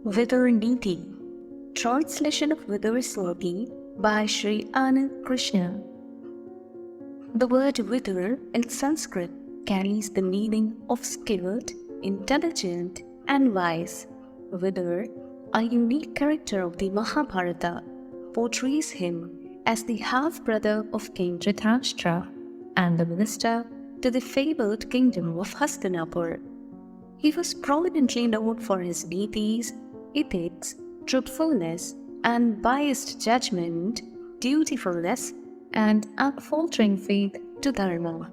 Vidur Neeti. Translation of Vidur's Neeti by Shree Anand Krishna. The word Vidur in Sanskrit carries the meaning of skilled, intelligent, and wise. Vidur, a unique character of the Mahabharata, portrays him as the half-brother of King Dhritarashtra and the minister to the fabled kingdom of Hastinapur. He was prominently known for his Nitis, ethics, truthfulness, unbiased judgment, dutifulness, and unfaltering faith to Dharma.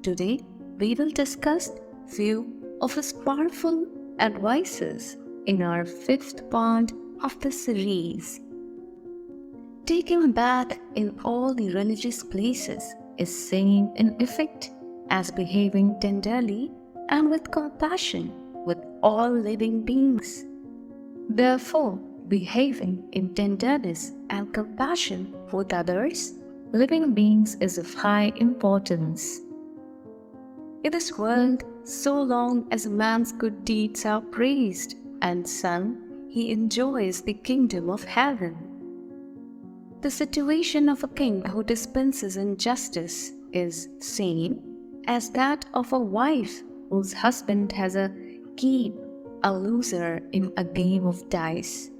Today, we will discuss few of his powerful advices in our fifth part of the series. Taking a bath in all the religious places is same in effect as behaving tenderly and with compassion with all living beings. Therefore, behaving in tenderness and compassion with others, living beings, is of high importance. In this world, so long as a man's good deeds are praised and sung, he enjoys the kingdom of heaven. The situation of a king who dispenses injustice is same as that of a wife whose husband has a loser in a game of dice,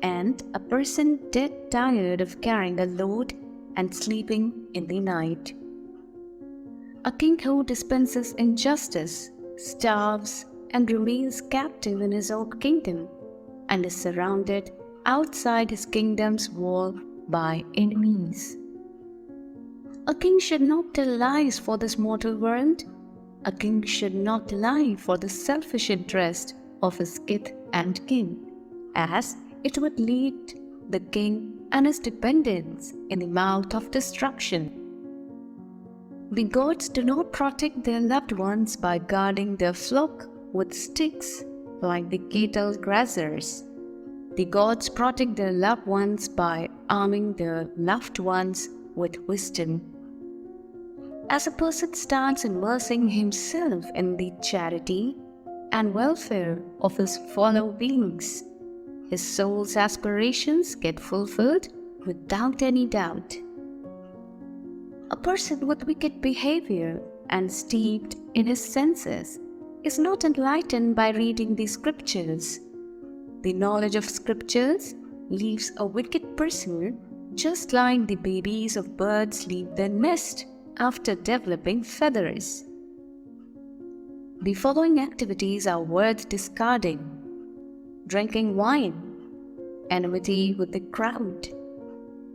and a person dead tired of carrying a load and sleeping in the night. A king who dispenses injustice starves and remains captive in his own kingdom and is surrounded outside his kingdom's wall by enemies. A king should not tell lies for this mortal world. A king should not lie for the selfish interest of his kith and kin, as it would lead the king and his dependents in the mouth of destruction. The gods do not protect their loved ones by guarding their flock with sticks like the cattle grazers. The gods protect their loved ones by arming their loved ones with wisdom. As a person starts immersing himself in the charity and welfare of his fellow beings, his soul's aspirations get fulfilled without any doubt. A person with wicked behavior and steeped in his senses is not enlightened by reading the scriptures. The knowledge of scriptures leaves a wicked person just like the babies of birds leave their nest after developing feathers. The following activities are worth discarding: drinking wine, enmity with the crowd,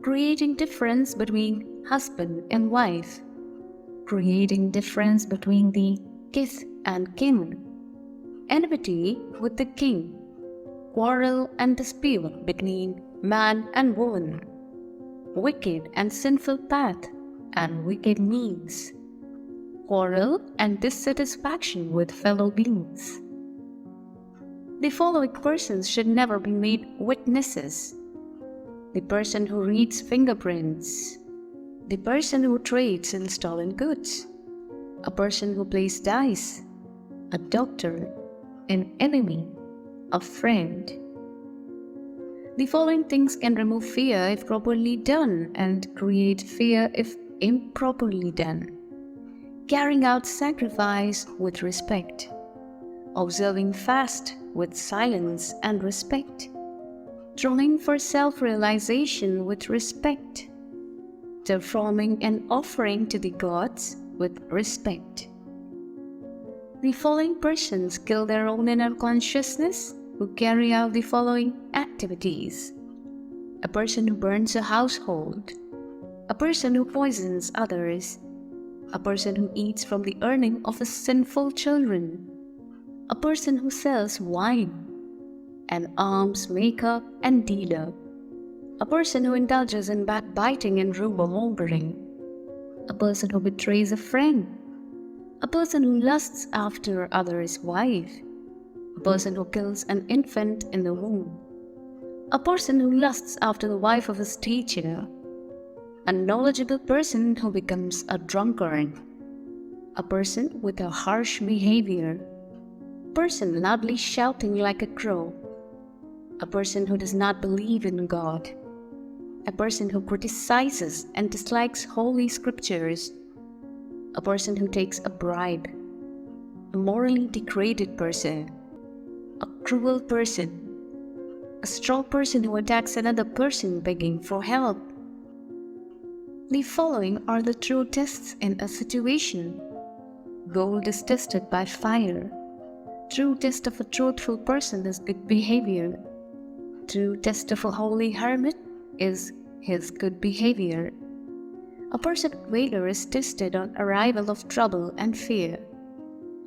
creating difference between husband and wife, creating difference between the kith and kin, enmity with the king, quarrel and dispute between man and woman, wicked and sinful path and wicked means, quarrel and dissatisfaction with fellow beings. The following persons should never be made witnesses: the person who reads fingerprints, the person who trades in stolen goods, a person who plays dice, a doctor, an enemy, a friend. The following things can remove fear if properly done and create fear if improperly done: carrying out sacrifice with respect, observing fast with silence and respect, trying for self-realization with respect, performing an offering to the gods with respect. The following persons kill their own inner consciousness who carry out the following activities: a person who burns a household, a person who poisons others, a person who eats from the earning of his sinful children, a person who sells wine, an arms maker and dealer, a person who indulges in backbiting and rumor-mongering, a person who betrays a friend, a person who lusts after others' wife, a person who kills an infant in the womb, a person who lusts after the wife of his teacher, a knowledgeable person who becomes a drunkard, a person with a harsh behavior, person loudly shouting like a crow, a person who does not believe in God, a person who criticizes and dislikes holy scriptures, a person who takes a bribe, a morally degraded person, a cruel person, a strong person who attacks another person begging for help. The following are the true tests in a situation. Gold is tested by fire. True test of a truthful person is good behavior. True test of a holy hermit is his good behavior. A perfect whaler is tested on arrival of trouble and fear.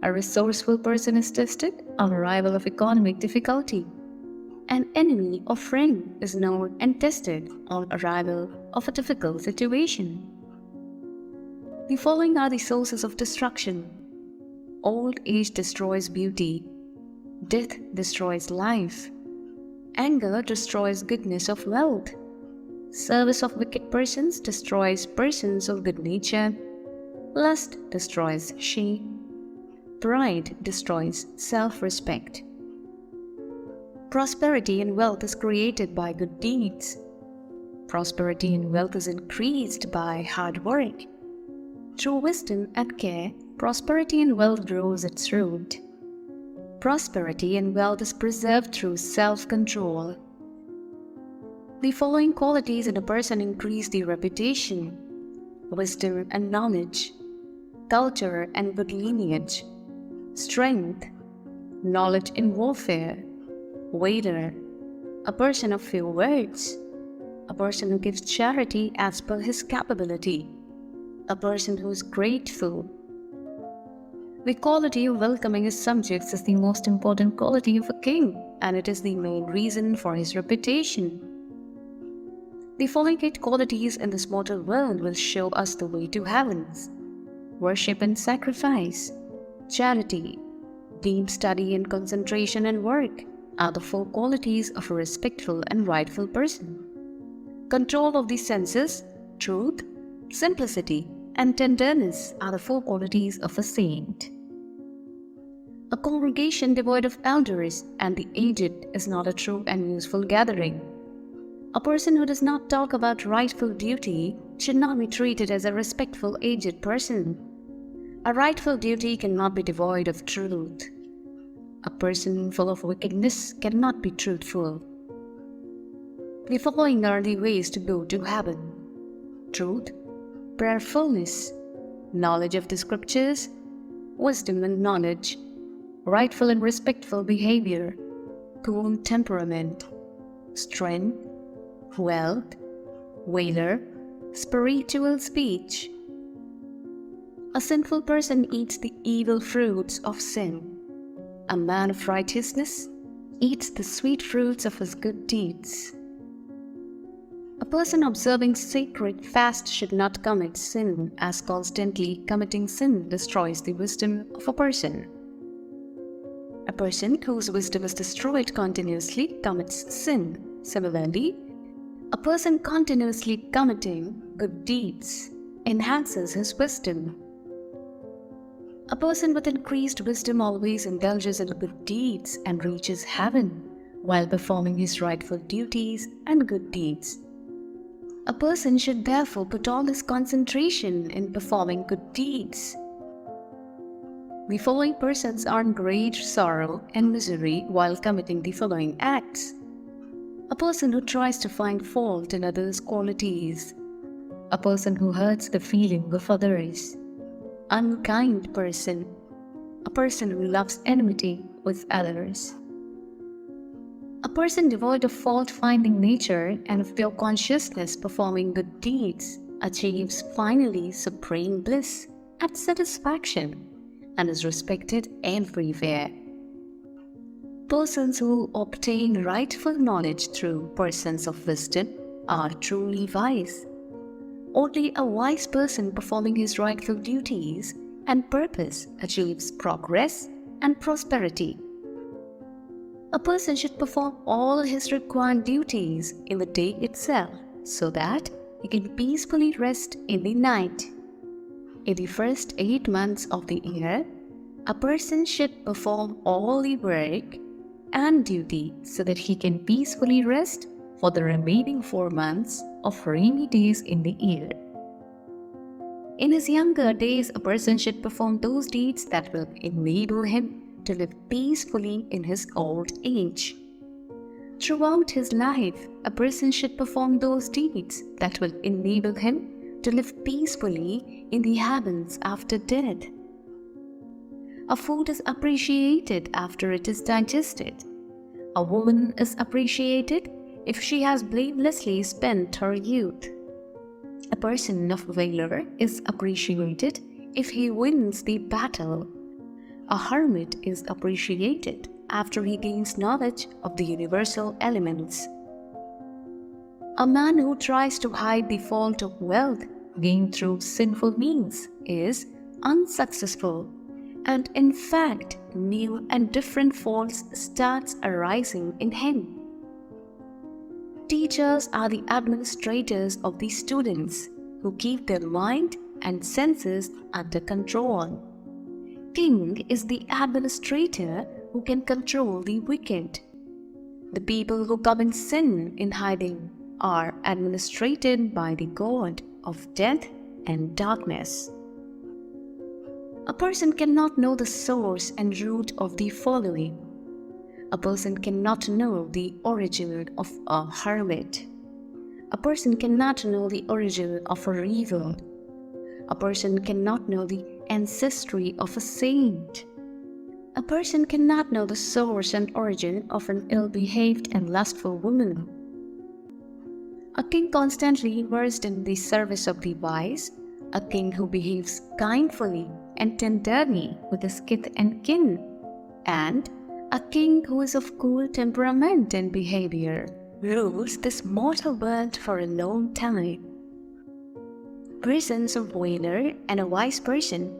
A resourceful person is tested on arrival of economic difficulty. An enemy or friend is known and tested on arrival of a difficult situation. The following are the sources of destruction. Old age destroys beauty. Death destroys life. Anger destroys goodness of wealth. Service of wicked persons destroys persons of good nature. Lust destroys Shree. Pride destroys self-respect. Prosperity and wealth is created by good deeds. Prosperity and wealth is increased by hard work. Through wisdom and care, prosperity and wealth grows its root. Prosperity and wealth is preserved through self-control. The following qualities in a person increase the reputation: wisdom and knowledge, culture and good lineage, strength, knowledge in warfare, waiter, a person of few words, a person who gives charity as per his capability, a person who is grateful. The quality of welcoming his subjects is the most important quality of a king, and it is the main reason for his reputation. The following 8 qualities in this mortal world will show us the way to heavens: worship and sacrifice, charity, deep study and concentration and work are the 4 qualities of a respectful and rightful person. Control of the senses, truth, simplicity, and tenderness are the 4 qualities of a saint. A congregation devoid of elders and the aged is not a true and useful gathering. A person who does not talk about rightful duty should not be treated as a respectful aged person. A rightful duty cannot be devoid of truth. A person full of wickedness cannot be truthful. The following are the ways to go to heaven: truth, prayerfulness, knowledge of the scriptures, wisdom and knowledge, rightful and respectful behavior, cool temperament, strength, wealth, valor, spiritual speech. A sinful person eats the evil fruits of sin. A man of righteousness eats the sweet fruits of his good deeds. A person observing sacred fast should not commit sin, as constantly committing sin destroys the wisdom of a person. A person whose wisdom is destroyed continuously commits sin. Similarly, a person continuously committing good deeds enhances his wisdom. A person with increased wisdom always indulges in good deeds and reaches heaven while performing his rightful duties and good deeds. A person should therefore put all his concentration in performing good deeds. The following persons are in great sorrow and misery while committing the following acts: a person who tries to find fault in others' qualities, a person who hurts the feeling of others, unkind person, a person who loves enmity with others. A person devoid of fault-finding nature and of pure consciousness performing good deeds achieves finally supreme bliss and satisfaction and is respected everywhere. Persons who obtain rightful knowledge through persons of wisdom are truly wise. Only a wise person performing his rightful duties and purpose achieves progress and prosperity. A person should perform all his required duties in the day itself so that he can peacefully rest in the night. In the first 8 months of the year, a person should perform all the work and duty so that he can peacefully rest for the remaining 4 months of rainy days in the year. In his younger days, a person should perform those deeds that will enable him to live peacefully in his old age. Throughout his life, a person should perform those deeds that will enable him to live peacefully in the heavens after death. A food is appreciated after it is digested. A woman is appreciated if she has blamelessly spent her youth. A person of valor is appreciated if he wins the battle. A hermit is appreciated after he gains knowledge of the universal elements. A man who tries to hide the fault of wealth gained through sinful means is unsuccessful, and in fact, new and different faults starts arising in him. Teachers are the administrators of the students who keep their mind and senses under control. King is the administrator who can control the wicked. The people who come in sin in hiding are administrated by the god of death and darkness. A person cannot know the source and root of the following. A person cannot know the origin of a hermit. A person cannot know the origin of a river. A person cannot know the ancestry of a saint. A person cannot know the source and origin of an ill-behaved and lustful woman. A king constantly immersed in the service of the wise, a king who behaves kindly and tenderly with his kith and kin, and a king who is of cool temperament and behavior rules this mortal world for a long time. Persons of valor and a wise person,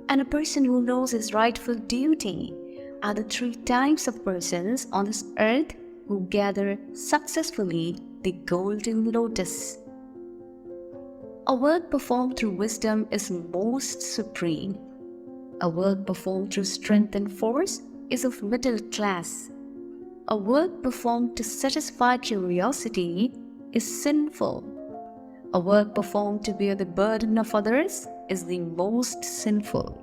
and a person who knows his rightful duty, are the 3 types of persons on this earth who gather successfully the golden lotus. A work performed through wisdom is most supreme. A work performed through strength and force is of middle class. A work performed to satisfy curiosity is sinful. A work performed to bear the burden of others is the most sinful.